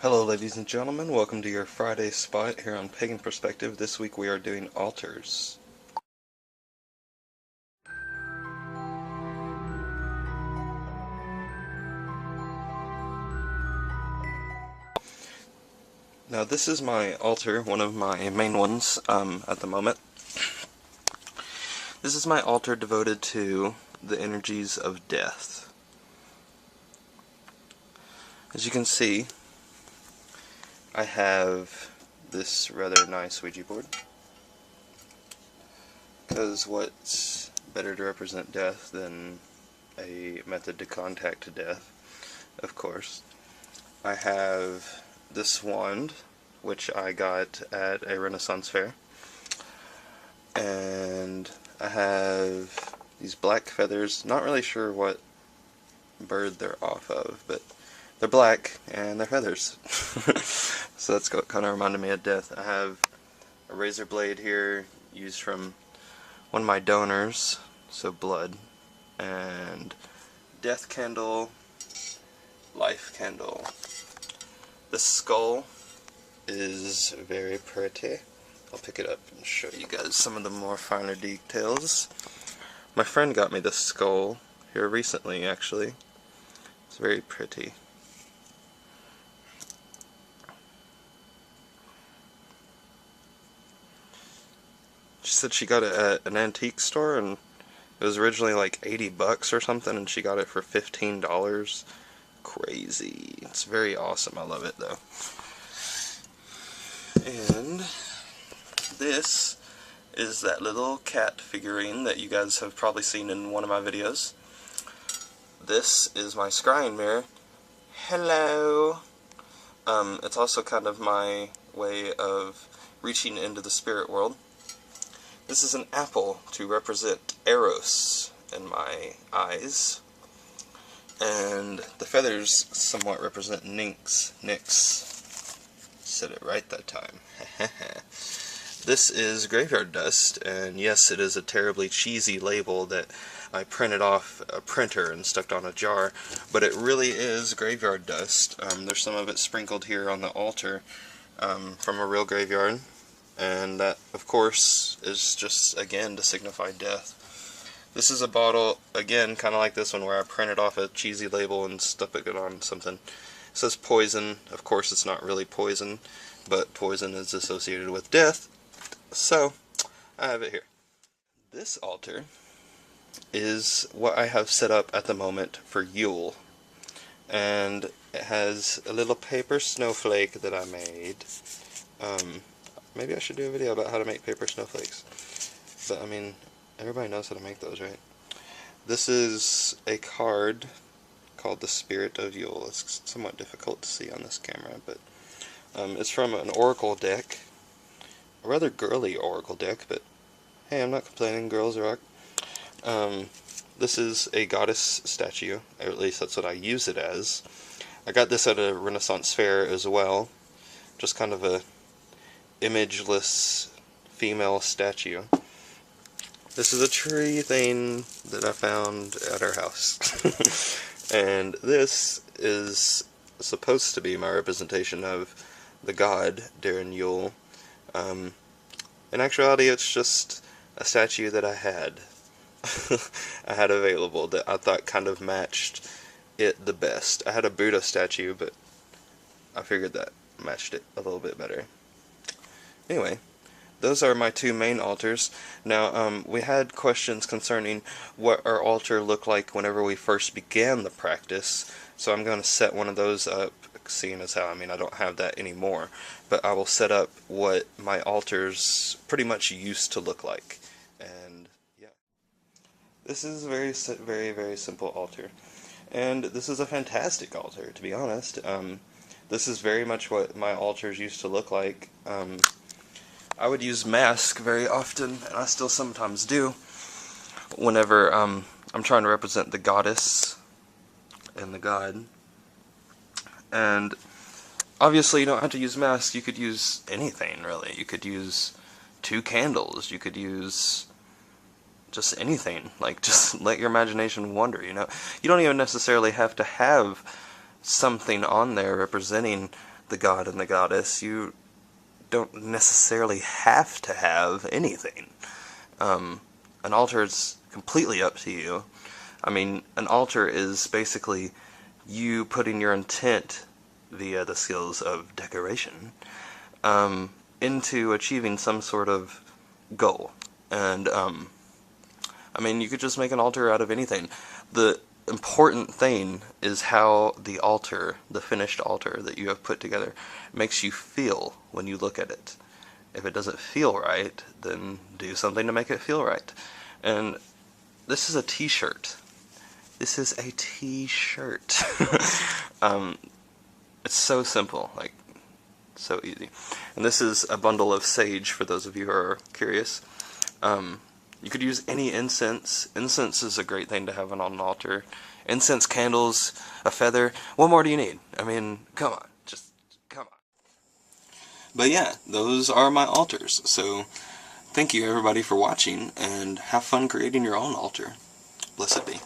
Hello ladies and gentlemen, welcome to your Friday spot here on Pagan Perspective. This week we are doing altars. Now this is my altar, one of my main ones at the moment. This is my altar devoted to the energies of death. As you can see, I have this rather nice Ouija board, because what's better to represent death than a method to contact death, of course. I have this wand, which I got at a Renaissance fair, and I have these black feathers. Not really sure what bird they're off of, but they're black and they're feathers. So that's what kind of reminded me of death. I have a razor blade here used from one of my donors, so blood, and death candle, life candle. The skull is very pretty. I'll pick it up and show you guys some of the more finer details. My friend got me this skull here recently, actually. It's very pretty. She said she got it at an antique store, and it was originally like 80 bucks or something, and she got it for $15. Crazy. It's very awesome. I love it though. And this is that little cat figurine that you guys have probably seen in one of my videos. This is my scrying mirror. Hello! It's also kind of my way of reaching into the spirit world. This is an apple to represent Eros in my eyes. And the feathers somewhat represent Nyx. Said it right that time. This is graveyard dust, and yes, it is a terribly cheesy label that I printed off a printer and stuck on a jar, but it really is graveyard dust. There's some of it sprinkled here on the altar from a real graveyard, and that, of course, is just, again, to signify death. This is a bottle, again, kind of like this one, where I printed off a cheesy label and stuck it on something. It says poison. Of course, it's not really poison, but poison is associated with death, so I have it here. This altar is what I have set up at the moment for Yule, and it has a little paper snowflake that I made. Maybe I should do a video about how to make paper snowflakes, but I mean, everybody knows how to make those, right? This is a card called the Spirit of Yule. It's somewhat difficult to see on this camera, but it's from an oracle deck, a rather girly oracle deck, but hey, I'm not complaining, girls rock. This is a goddess statue, or at least that's what I use it as. I got this at a Renaissance fair as well, just kind of a imageless female statue. This is a tree thing that I found at our house. And this is supposed to be my representation of the god during Yule. In actuality, it's just a statue that I had. I had available that I thought kind of matched it the best. I had a Buddha statue, but I figured that matched it a little bit better. Anyway, those are my two main altars. Now, we had questions concerning what our altar looked like whenever we first began the practice, so I'm going to set one of those up, seeing as how, I mean, I don't have that anymore, but I will set up what my altars pretty much used to look like. And, yeah. This is a very, very simple altar. And this is a fantastic altar, to be honest. This is very much what my altars used to look like. I would use mask very often, and I still sometimes do, whenever I'm trying to represent the goddess and the god. And obviously you don't have to use masks, you could use anything really. You could use 2 candles, you could use just anything, like just let your imagination wander, you know. You don't even necessarily have to have something on there representing the god and the goddess, you don't necessarily have to have anything. An altar is completely up to you. I mean, an altar is basically you putting your intent via the skills of decoration into achieving some sort of goal. And I mean, you could just make an altar out of anything. The important thing is how the altar, the finished altar that you have put together, makes you feel when you look at it. If it doesn't feel right, then do something to make it feel right. And this is a t-shirt. This is a t-shirt. It's so simple, like, so easy. And this is a bundle of sage, for those of you who are curious. You could use any incense. Incense is a great thing to have on an altar. Incense, candles, a feather. What more do you need? I mean, come on. Just, come on. But yeah, those are my altars. So, thank you everybody for watching, and have fun creating your own altar. Blessed be.